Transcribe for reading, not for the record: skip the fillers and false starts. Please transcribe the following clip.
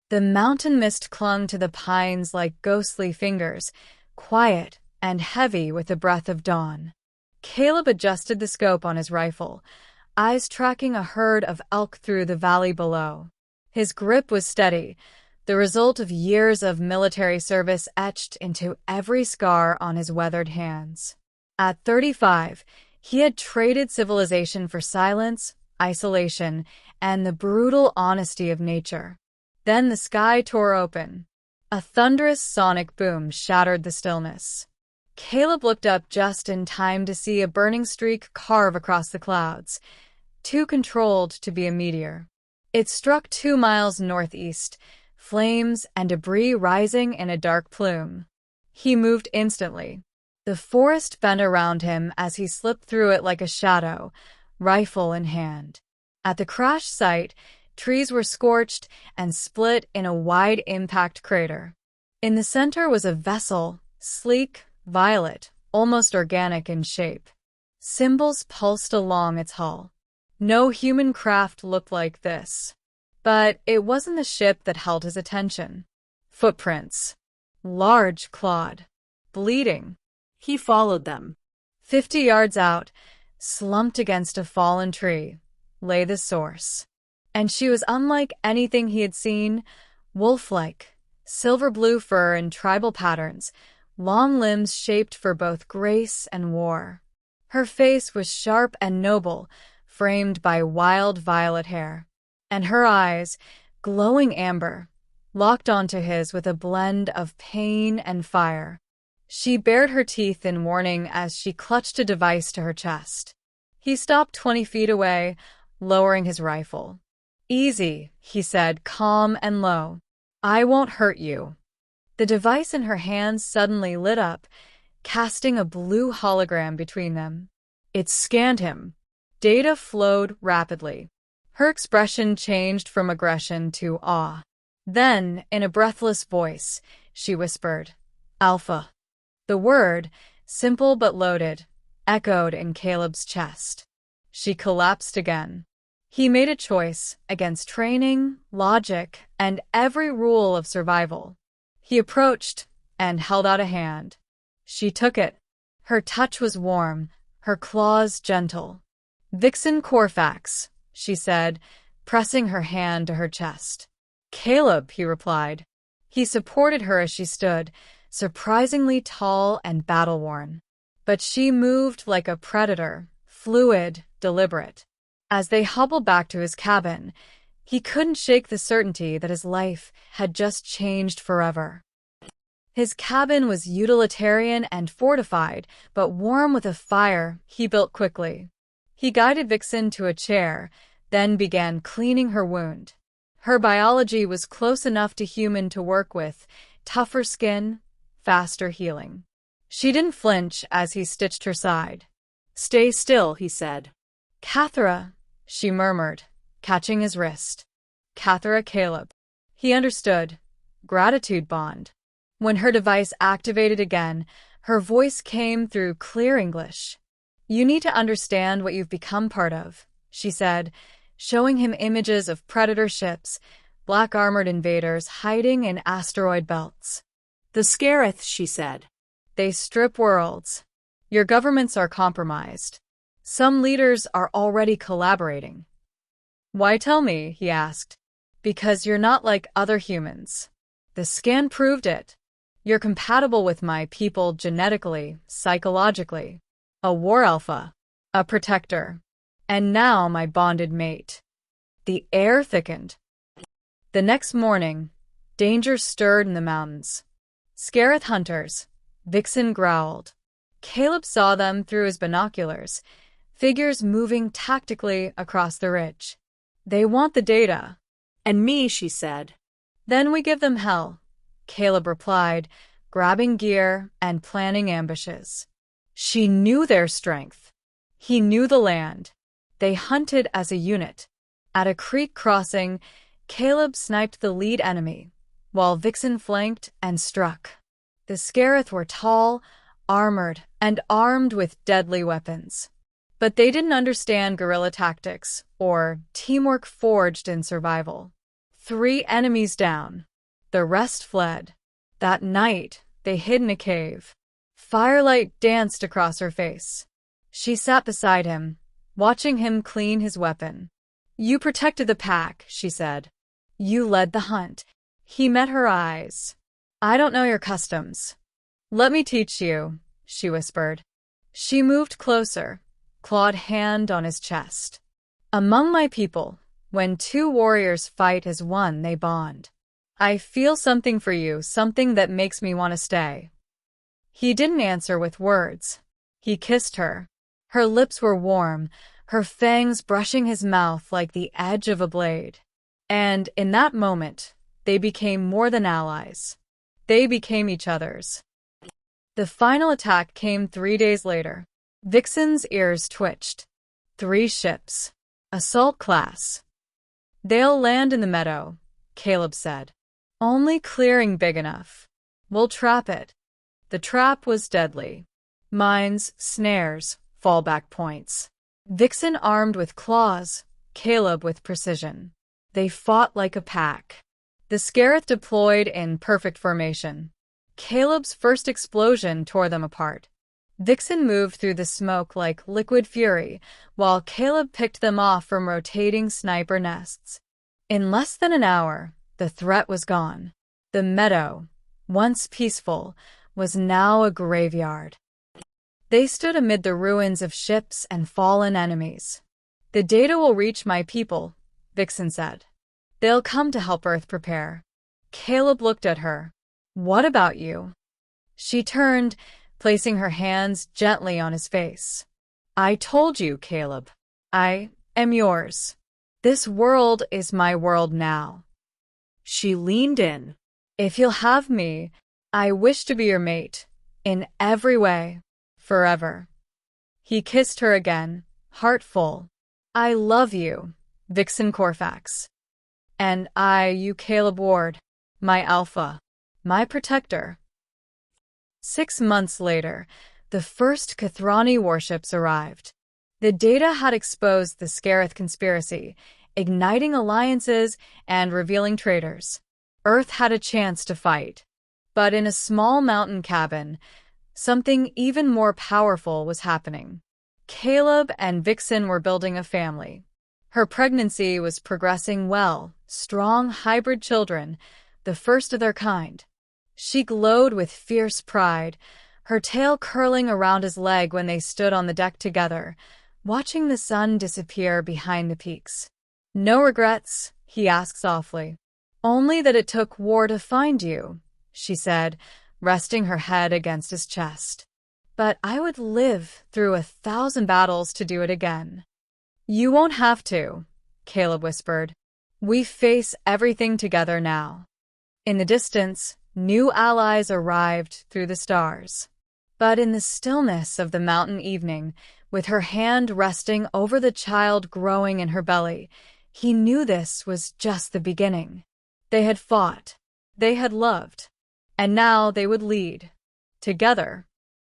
The mountain mist clung to the pines like ghostly fingers, quiet and heavy with the breath of dawn. Caleb adjusted the scope on his rifle, eyes tracking a herd of elk through the valley below. His grip was steady, the result of years of military service etched into every scar on his weathered hands. At 35, he had traded civilization for silence, isolation, and the brutal honesty of nature. Then the sky tore open. A thunderous sonic boom shattered the stillness. Caleb looked up just in time to see a burning streak carve across the clouds, too controlled to be a meteor. It struck 2 miles northeast, flames and debris rising in a dark plume. He moved instantly. The forest bent around him as he slipped through it like a shadow, rifle in hand. At the crash site, trees were scorched and split in a wide impact crater. In the center was a vessel, sleek, violet, almost organic in shape. Symbols pulsed along its hull. No human craft looked like this. But it wasn't the ship that held his attention. Footprints. Large, clawed. Bleeding. He followed them. 50 yards out, slumped against a fallen tree, lay the source. And she was unlike anything he had seen, wolf-like, silver-blue fur in tribal patterns, long limbs shaped for both grace and war. Her face was sharp and noble, framed by wild violet hair. And her eyes, glowing amber, locked onto his with a blend of pain and fire. She bared her teeth in warning as she clutched a device to her chest. He stopped 20 feet away, lowering his rifle. "Easy," he said, calm and low. "I won't hurt you." The device in her hands suddenly lit up, casting a blue hologram between them. It scanned him. Data flowed rapidly. Her expression changed from aggression to awe. Then, in a breathless voice, she whispered, "Alpha." The word, simple but loaded, echoed in Caleb's chest. She collapsed again. He made a choice against training, logic, and every rule of survival. He approached and held out a hand. She took it. Her touch was warm, her claws gentle. "Vixon Corfax," she said, pressing her hand to her chest. "Caleb," he replied. He supported her as she stood, surprisingly tall and battle-worn. But she moved like a predator, fluid, deliberate. As they hobbled back to his cabin, he couldn't shake the certainty that his life had just changed forever. His cabin was utilitarian and fortified, but warm with a fire he built quickly. He guided Vixen to a chair, then began cleaning her wound. Her biology was close enough to human to work with, tougher skin, faster healing. She didn't flinch as he stitched her side. "Stay still," he said. "Cathara," she murmured, catching his wrist. "Cathara Caleb." He understood. Gratitude bond. When her device activated again, her voice came through clear English. "You need to understand what you've become part of," she said, showing him images of predator ships, black-armored invaders hiding in asteroid belts. "The Scareth," she said. "They strip worlds. Your governments are compromised. Some leaders are already collaborating." "Why tell me?" he asked. "Because you're not like other humans. The scan proved it. You're compatible with my people genetically, psychologically. A war alpha, a protector, and now my bonded mate." The air thickened. The next morning, danger stirred in the mountains. Scareth hunters, Vixen growled. Caleb saw them through his binoculars, figures moving tactically across the ridge. "They want the data." "And me," she said. "Then we give them hell," Caleb replied, grabbing gear and planning ambushes. She knew their strength. He knew the land. They hunted as a unit. At a creek crossing, Caleb sniped the lead enemy, while Vixen flanked and struck. The Scareth were tall, armored, and armed with deadly weapons. But they didn't understand guerrilla tactics or teamwork forged in survival. 3 enemies down. The rest fled. That night, they hid in a cave. Firelight danced across her face. She sat beside him, watching him clean his weapon. "You protected the pack," she said. "You led the hunt." He met her eyes. "I don't know your customs." "Let me teach you," she whispered. She moved closer, clawed hand on his chest. "Among my people, when 2 warriors fight as one, they bond. I feel something for you, something that makes me want to stay." He didn't answer with words. He kissed her. Her lips were warm, her fangs brushing his mouth like the edge of a blade. And in that moment, they became more than allies. They became each other's. The final attack came 3 days later. Vixen's ears twitched. 3 ships. Assault class. "They'll land in the meadow," Caleb said. "Only clearing big enough. We'll trap it." The trap was deadly. Mines, snares, fallback points. Vixen armed with claws, Caleb with precision. They fought like a pack. The Scareth deployed in perfect formation. Caleb's first explosion tore them apart. Vixen moved through the smoke like liquid fury, while Caleb picked them off from rotating sniper nests. In less than an hour, the threat was gone. The meadow, once peaceful, was now a graveyard. They stood amid the ruins of ships and fallen enemies. "The data will reach my people," Vixen said. "They'll come to help Earth prepare." Caleb looked at her. "What about you?" She turned, placing her hands gently on his face. "I told you, Caleb. I am yours. This world is my world now." She leaned in. "If you'll have me, I wish to be your mate, in every way, forever." He kissed her again, heart full. "I love you, Vixen Corfax. And you Caleb Ward, my alpha, my protector." 6 months later, the first Kathrani warships arrived. The data had exposed the Scareth conspiracy, igniting alliances and revealing traitors. Earth had a chance to fight. But in a small mountain cabin, something even more powerful was happening. Caleb and Vixen were building a family. Her pregnancy was progressing well, strong hybrid children, the first of their kind. She glowed with fierce pride, her tail curling around his leg when they stood on the deck together, watching the sun disappear behind the peaks. "No regrets?" he asked softly. "Only that it took war to find you," she said, resting her head against his chest. "But I would live through 1,000 battles to do it again." "You won't have to," Caleb whispered. "We face everything together now." In the distance, new allies arrived through the stars. But in the stillness of the mountain evening, with her hand resting over the child growing in her belly, he knew this was just the beginning. They had fought. They had loved. And now they would lead. Together.